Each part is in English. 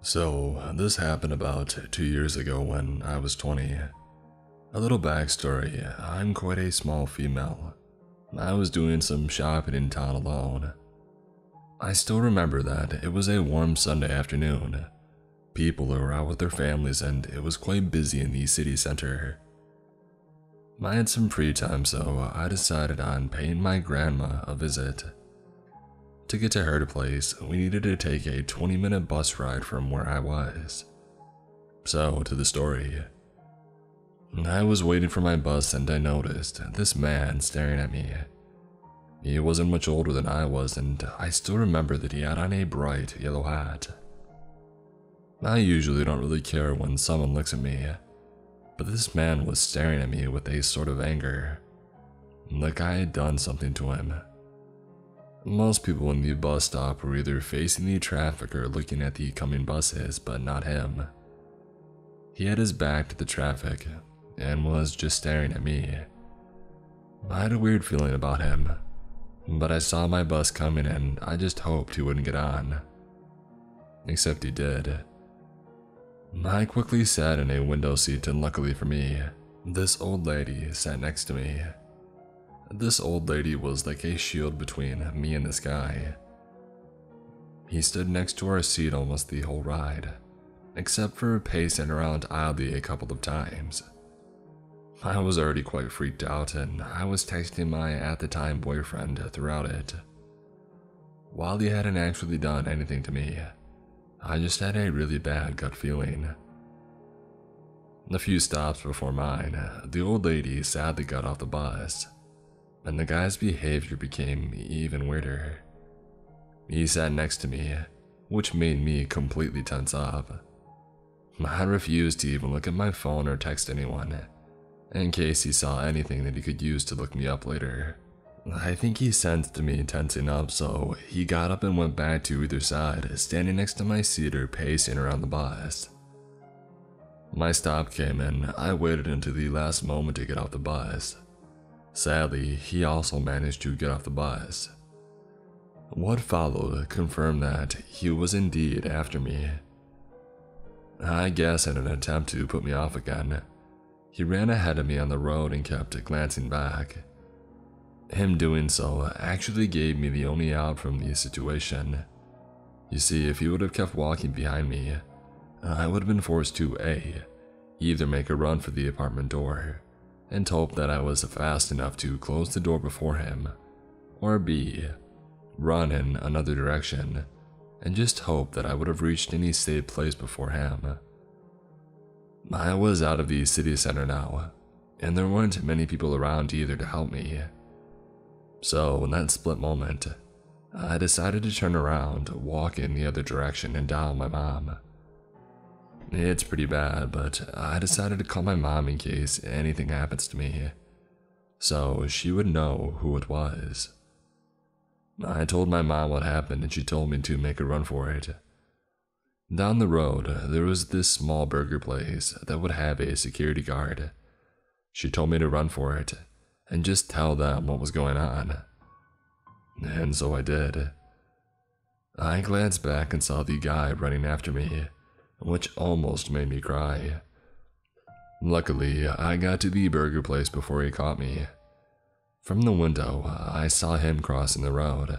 So, this happened about 2 years ago when I was 20. A little backstory, I'm quite a small female. I was doing some shopping in town alone. I still remember that it was a warm Sunday afternoon. People were out with their families and it was quite busy in the city center. I had some free time, so I decided on paying my grandma a visit. To get to her place, we needed to take a 20-minute bus ride from where I was. So, to the story. I was waiting for my bus and I noticed this man staring at me. He wasn't much older than I was, and I still remember that he had on a bright yellow hat. I usually don't really care when someone looks at me, but this man was staring at me with a sort of anger, like I had done something to him. Most people in the bus stop were either facing the traffic or looking at the coming buses, but not him. He had his back to the traffic and was just staring at me. I had a weird feeling about him, but I saw my bus coming and I just hoped he wouldn't get on. Except he did. I quickly sat in a window seat, and luckily for me, this old lady sat next to me. This old lady was like a shield between me and this guy. He stood next to our seat almost the whole ride, except for pacing around idly a couple of times. I was already quite freaked out, and I was texting my at-the-time boyfriend throughout it. While he hadn't actually done anything to me, I just had a really bad gut feeling. A few stops before mine, the old lady sadly got off the bus, and the guy's behavior became even weirder. He sat next to me, which made me completely tense up. I refused to even look at my phone or text anyone, in case he saw anything that he could use to look me up later. I think he sensed me tensing up, so he got up and went back to either side, standing next to my seat or pacing around the bus. My stop came and I waited until the last moment to get off the bus. Sadly, he also managed to get off the bus. What followed confirmed that he was indeed after me. I guess in an attempt to put me off again, he ran ahead of me on the road and kept glancing back. Him doing so actually gave me the only out from the situation. You see, if he would have kept walking behind me, I would have been forced to A, either make a run for the apartment door and hope that I was fast enough to close the door before him, or B, run in another direction and just hope that I would have reached any safe place before him. I was out of the city center now, and there weren't many people around either to help me. So in that split moment, I decided to turn around, walk in the other direction, and dial my mom. It's pretty bad, but I decided to call my mom in case anything happens to me, so she would know who it was. I told my mom what happened and she told me to make a run for it. Down the road, there was this small burger place that would have a security guard. She told me to run for it and just tell them what was going on. And so I did. I glanced back and saw the guy running after me, which almost made me cry. Luckily, I got to the burger place before he caught me. From the window, I saw him crossing the road.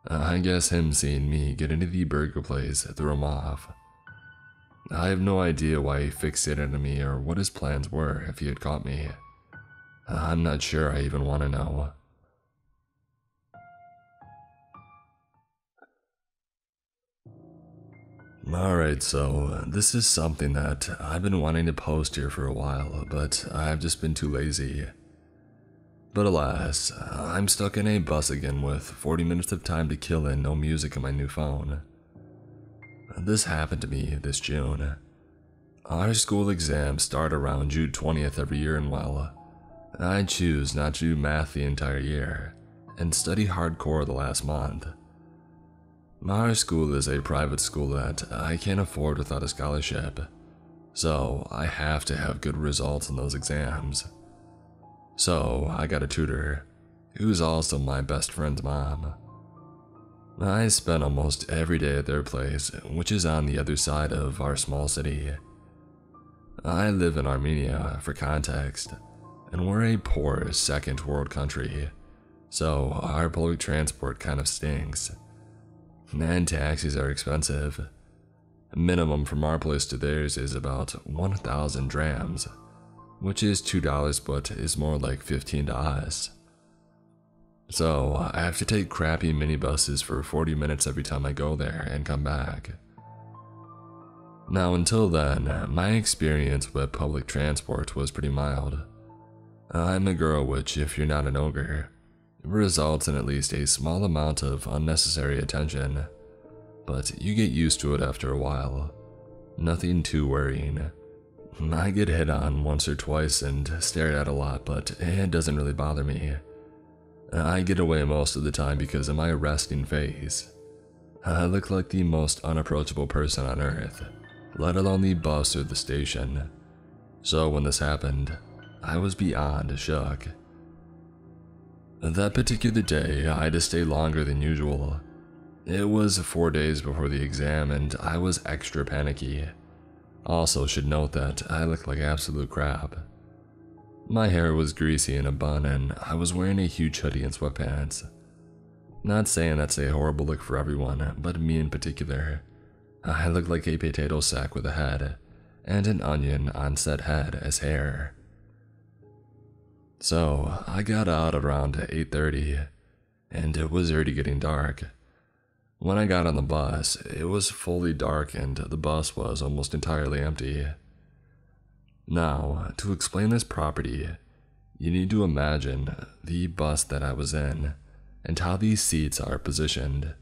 I guess him seeing me get into the burger place threw him off. I have no idea why he fixated on me or what his plans were if he had caught me. I'm not sure I even want to know. Alright, so this is something that I've been wanting to post here for a while, but I've just been too lazy. But alas, I'm stuck in a bus again with 40 minutes of time to kill and no music on my new phone. This happened to me this June. Our school exams start around June 20th every year, and well, I choose not to do math the entire year and study hardcore the last month. Our school is a private school that I can't afford without a scholarship, so I have to have good results in those exams. So I got a tutor, who's also my best friend's mom. I spent almost every day at their place, which is on the other side of our small city. I live in Armenia, for context, and we're a poor second world country, so our public transport kind of stinks. And taxis are expensive. Minimum from our place to theirs is about 1,000 drams, which is $2 but is more like 15 to us. So I have to take crappy minibuses for 40 minutes every time I go there and come back. Now until then, my experience with public transport was pretty mild. I'm a girl, which, if you're not an ogre, results in at least a small amount of unnecessary attention, but you get used to it after a while. Nothing too worrying. I get hit on once or twice and stared at a lot, but it doesn't really bother me. I get away most of the time because of my resting face. I look like the most unapproachable person on earth, let alone the bus or the station. So when this happened, I was beyond shook. That particular day, I had to stay longer than usual. It was 4 days before the exam and I was extra panicky. Also should note that I looked like absolute crap. My hair was greasy in a bun and I was wearing a huge hoodie and sweatpants. Not saying that's a horrible look for everyone, but me in particular. I looked like a potato sack with a head, and an onion on said head as hair. So I got out around 8:30, and it was already getting dark. When I got on the bus, it was fully dark and the bus was almost entirely empty. Now, to explain this property, you need to imagine the bus that I was in and how these seats are positioned.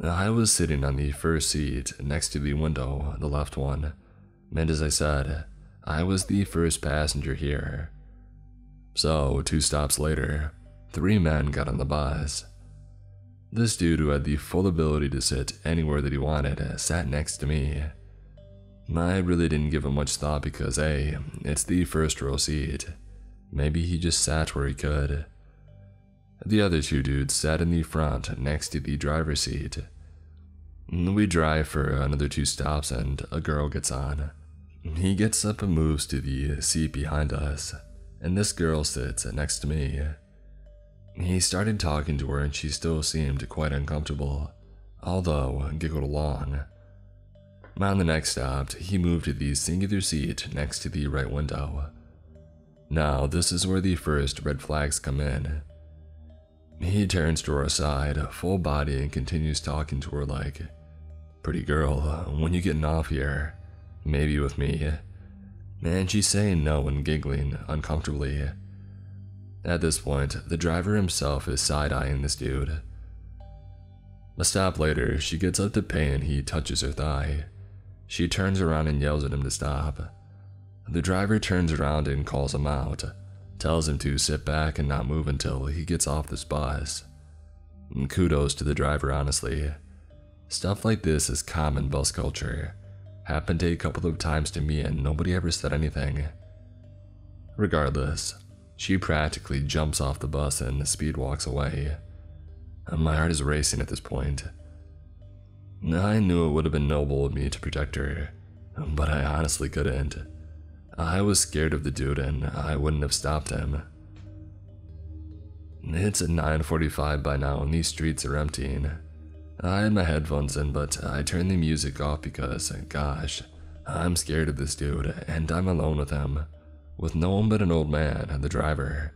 I was sitting on the first seat next to the window, the left one, and as I said, I was the first passenger here. So, 2 stops later, 3 men got on the bus. This dude, who had the full ability to sit anywhere that he wanted, sat next to me. I really didn't give him much thought because A, it's the first row seat. Maybe he just sat where he could. The other 2 dudes sat in the front next to the driver's seat. We drive for another 2 stops and a girl gets on. He gets up and moves to the seat behind us, and this girl sits next to me. He started talking to her and she still seemed quite uncomfortable, although giggled along. On the next stop, he moved to the singular seat next to the right window. Now, this is where the first red flags come in. He turns to her side, full body, and continues talking to her like, "Pretty girl, when you getting off here? Maybe with me?" And she's saying no and giggling uncomfortably. At this point, the driver himself is side-eyeing this dude. A stop later, she gets up to pay and he touches her thigh. She turns around and yells at him to stop. The driver turns around and calls him out, tells him to sit back and not move until he gets off this bus. Kudos to the driver, honestly. Stuff like this is common bus culture. Happened a couple of times to me and nobody ever said anything. Regardless, she practically jumps off the bus and speed walks away. My heart is racing at this point. I knew it would have been noble of me to protect her, but I honestly couldn't. I was scared of the dude and I wouldn't have stopped him. It's at 9:45 by now and these streets are emptying. I had my headphones in, but I turned the music off because, gosh, I'm scared of this dude and I'm alone with him, with no one but an old man, the driver,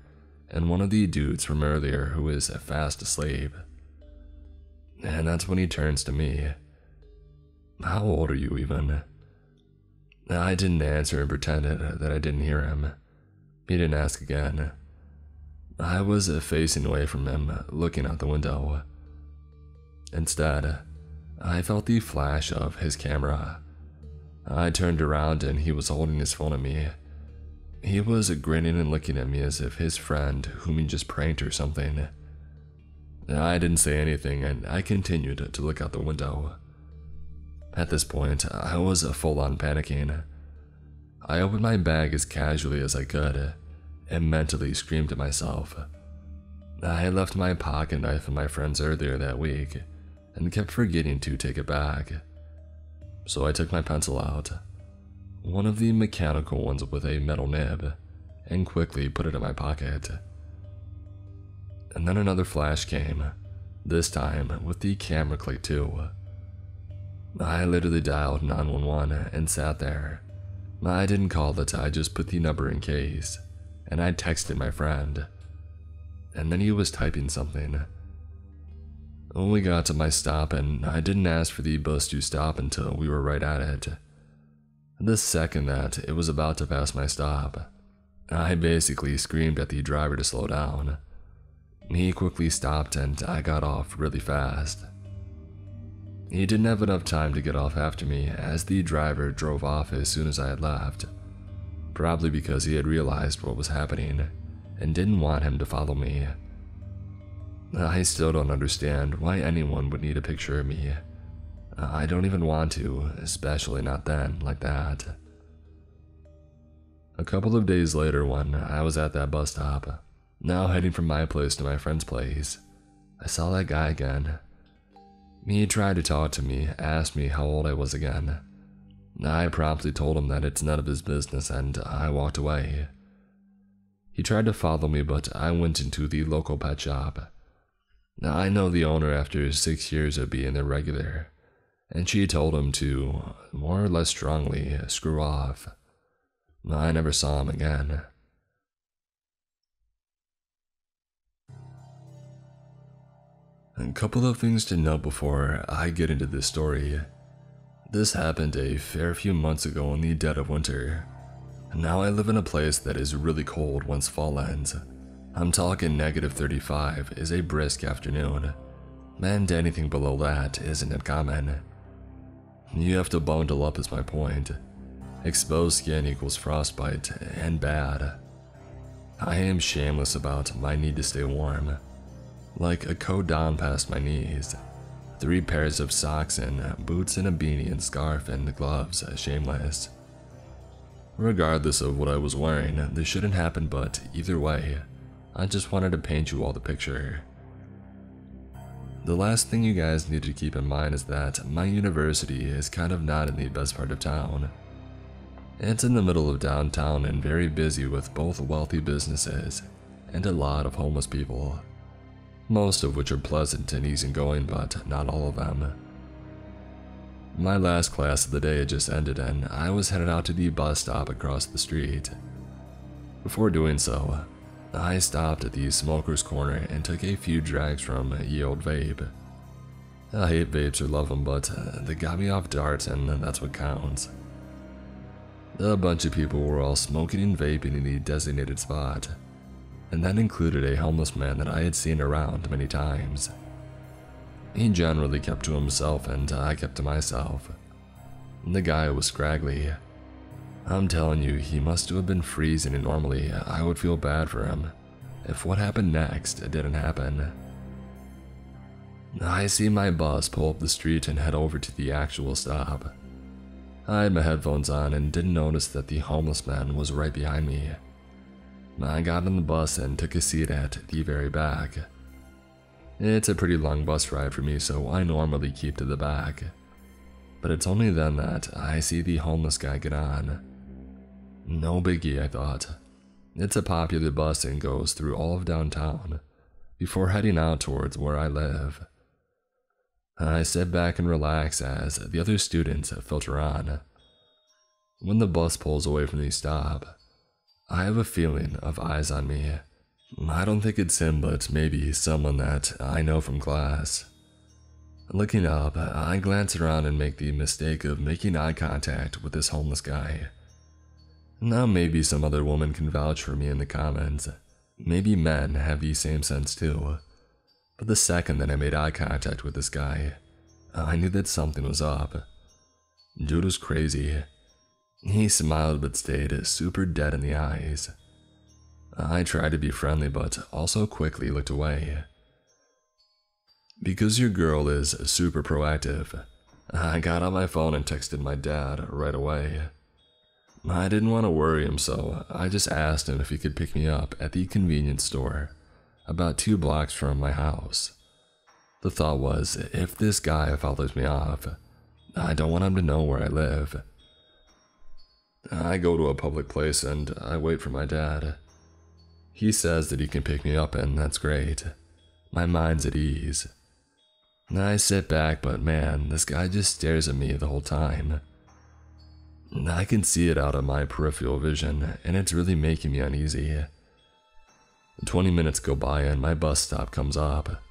and one of the dudes from earlier who is fast asleep. And that's when he turns to me. "How old are you even?" I didn't answer and pretended that I didn't hear him. He didn't ask again. I was facing away from him, looking out the window. Instead, I felt the flash of his camera. I turned around and he was holding his phone at me. He was grinning and looking at me as if his friend, whom he just pranked or something. I didn't say anything and I continued to look out the window. At this point, I was full-on panicking. I opened my bag as casually as I could and mentally screamed to myself, I had left my pocket knife in my friend's earlier that week and kept forgetting to take it back. So I took my pencil out, one of the mechanical ones with a metal nib, and quickly put it in my pocket. And then another flash came, this time with the camera click too. I literally dialed 911 and sat there. I didn't call it, I just put the number in case, and I texted my friend. And then he was typing something. We got to my stop and I didn't ask for the bus to stop until we were right at it. The second that it was about to pass my stop, I basically screamed at the driver to slow down. He quickly stopped and I got off really fast. He didn't have enough time to get off after me as the driver drove off as soon as I had left, probably because he had realized what was happening and didn't want him to follow me. I still don't understand why anyone would need a picture of me. I don't even want to, especially not then, like that. A couple of days later, when I was at that bus stop, now heading from my place to my friend's place, I saw that guy again. He tried to talk to me, asked me how old I was again. I promptly told him that it's none of his business and I walked away. He tried to follow me, but I went into the local pet shop. I know the owner after 6 years of being their regular, and she told him to, more or less strongly, screw off. I never saw him again. A couple of things to note before I get into this story. This happened a fair few months ago in the dead of winter. Now I live in a place that is really cold once fall ends. I'm talking -35 is a brisk afternoon, and anything below that isn't uncommon. You have to bundle up is my point. Exposed skin equals frostbite and bad. I am shameless about my need to stay warm. Like a coat down past my knees, 3 pairs of socks and boots and a beanie and scarf and gloves, shameless. Regardless of what I was wearing, this shouldn't happen, but either way, I just wanted to paint you all the picture. The last thing you guys need to keep in mind is that my university is kind of not in the best part of town. It's in the middle of downtown and very busy with both wealthy businesses and a lot of homeless people. Most of which are pleasant and easygoing, but not all of them. My last class of the day had just ended and I was headed out to the bus stop across the street. Before doing so, I stopped at the smoker's corner and took a few drags from Ye Old Vape. I hate vapes or love them, but they got me off darts and that's what counts. A bunch of people were all smoking and vaping in the designated spot, and that included a homeless man that I had seen around many times. He generally kept to himself and I kept to myself. The guy was scraggly. I'm telling you, he must have been freezing, and normally I would feel bad for him if what happened next didn't happen. I see my bus pull up the street and head over to the actual stop. I had my headphones on and didn't notice that the homeless man was right behind me. I got on the bus and took a seat at the very back. It's a pretty long bus ride for me, so I normally keep to the back. But it's only then that I see the homeless guy get on. No biggie, I thought. It's a popular bus and goes through all of downtown before heading out towards where I live. I sit back and relax as the other students filter on. When the bus pulls away from the stop, I have a feeling of eyes on me. I don't think it's him, but maybe someone that I know from class. Looking up, I glance around and make the mistake of making eye contact with this homeless guy. Now maybe some other woman can vouch for me in the comments. Maybe men have the same sense too. But the second that I made eye contact with this guy, I knew that something was up. Dude was crazy. He smiled but stayed super dead in the eyes. I tried to be friendly but also quickly looked away. Because your girl is super proactive, I got on my phone and texted my dad right away. I didn't want to worry him, so I just asked him if he could pick me up at the convenience store about 2 blocks from my house. The thought was, if this guy follows me off, I don't want him to know where I live. I go to a public place and I wait for my dad. He says that he can pick me up, and that's great. My mind's at ease. I sit back, but man, this guy just stares at me the whole time. I can see it out of my peripheral vision, and it's really making me uneasy. 20 minutes go by and my bus stop comes up.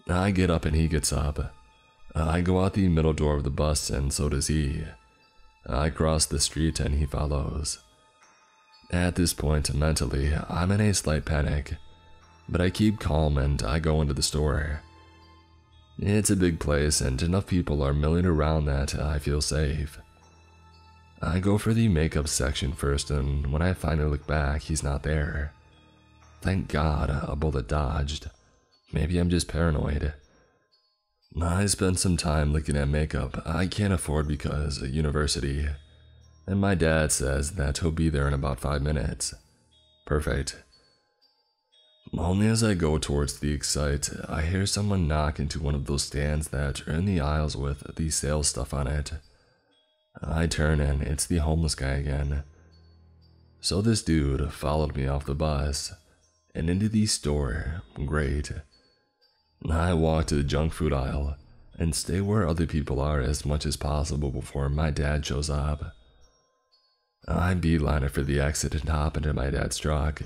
I get up and he gets up. I go out the middle door of the bus and so does he. I cross the street and he follows. At this point, mentally, I'm in a slight panic, but I keep calm and I go into the store. It's a big place and enough people are milling around that I feel safe. I go for the makeup section first, and when I finally look back, he's not there. Thank God, a bullet dodged. Maybe I'm just paranoid. I spent some time looking at makeup I can't afford because of university, and my dad says that he'll be there in about 5 minutes. Perfect. Only as I go towards the Excite, I hear someone knock into one of those stands that are in the aisles with the sales stuff on it. I turn and it's the homeless guy again. So this dude followed me off the bus and into the store. Great. I walk to the junk food aisle and stay where other people are as much as possible before my dad shows up. I beeline it for the exit and hop into my dad's truck.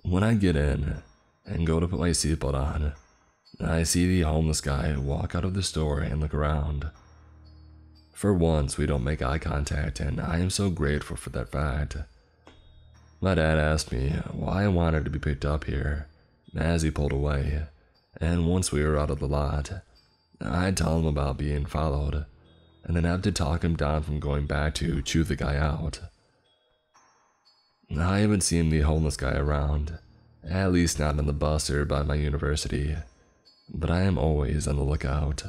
When I get in and go to put my seatbelt on, I see the homeless guy walk out of the store and look around. For once, we don't make eye contact, and I am so grateful for that fact. My dad asked me why I wanted to be picked up here as he pulled away, and once we were out of the lot, I tell him about being followed, and then have to talk him down from going back to chew the guy out. I haven't seen the homeless guy around, at least not on the bus or by my university, but I am always on the lookout.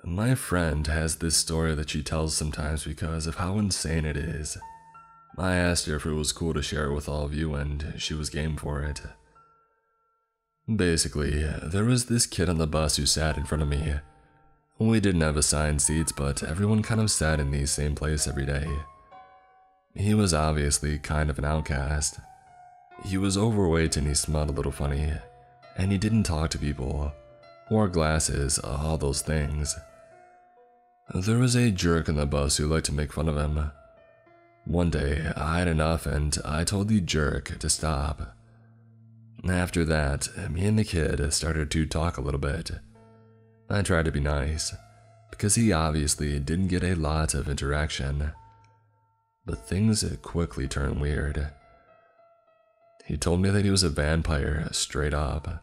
My friend has this story that she tells sometimes because of how insane it is. I asked her if it was cool to share it with all of you, and she was game for it. Basically, there was this kid on the bus who sat in front of me. We didn't have assigned seats, but everyone kind of sat in the same place every day. He was obviously kind of an outcast. He was overweight and he smelled a little funny, and he didn't talk to people, wore glasses, all those things. There was a jerk on the bus who liked to make fun of him. One day, I had enough and I told the jerk to stop. After that, me and the kid started to talk a little bit. I tried to be nice, because he obviously didn't get a lot of interaction. But things quickly turned weird. He told me that he was a vampire, straight up.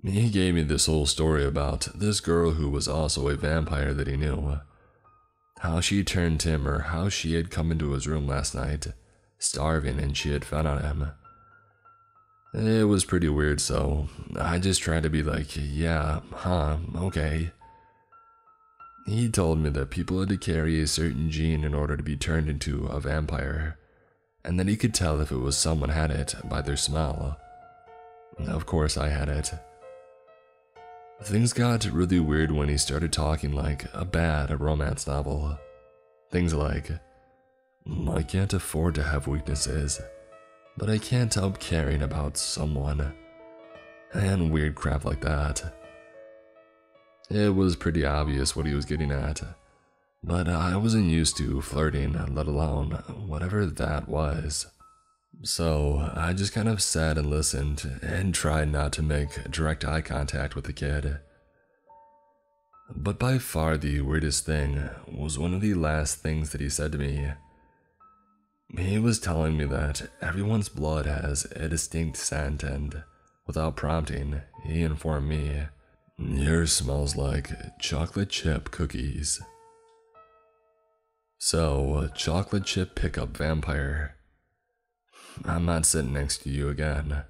He gave me this whole story about this girl who was also a vampire that he knew. How she turned him, or how she had come into his room last night, starving, and she had fed on him. It was pretty weird, so I just tried to be like, yeah, okay. He told me that people had to carry a certain gene in order to be turned into a vampire, and that he could tell if it was someone had it by their smell. Of course I had it. Things got really weird when he started talking like a bad romance novel. Things like, I can't afford to have weaknesses, but I can't help caring about someone, and weird crap like that. It was pretty obvious what he was getting at, but I wasn't used to flirting, let alone whatever that was. So I just kind of sat and listened and tried not to make direct eye contact with the kid. But by far the weirdest thing was one of the last things that he said to me. He was telling me that everyone's blood has a distinct scent, and without prompting, he informed me, yours smells like chocolate chip cookies. So, chocolate chip pickup vampire. I'm not sitting next to you again.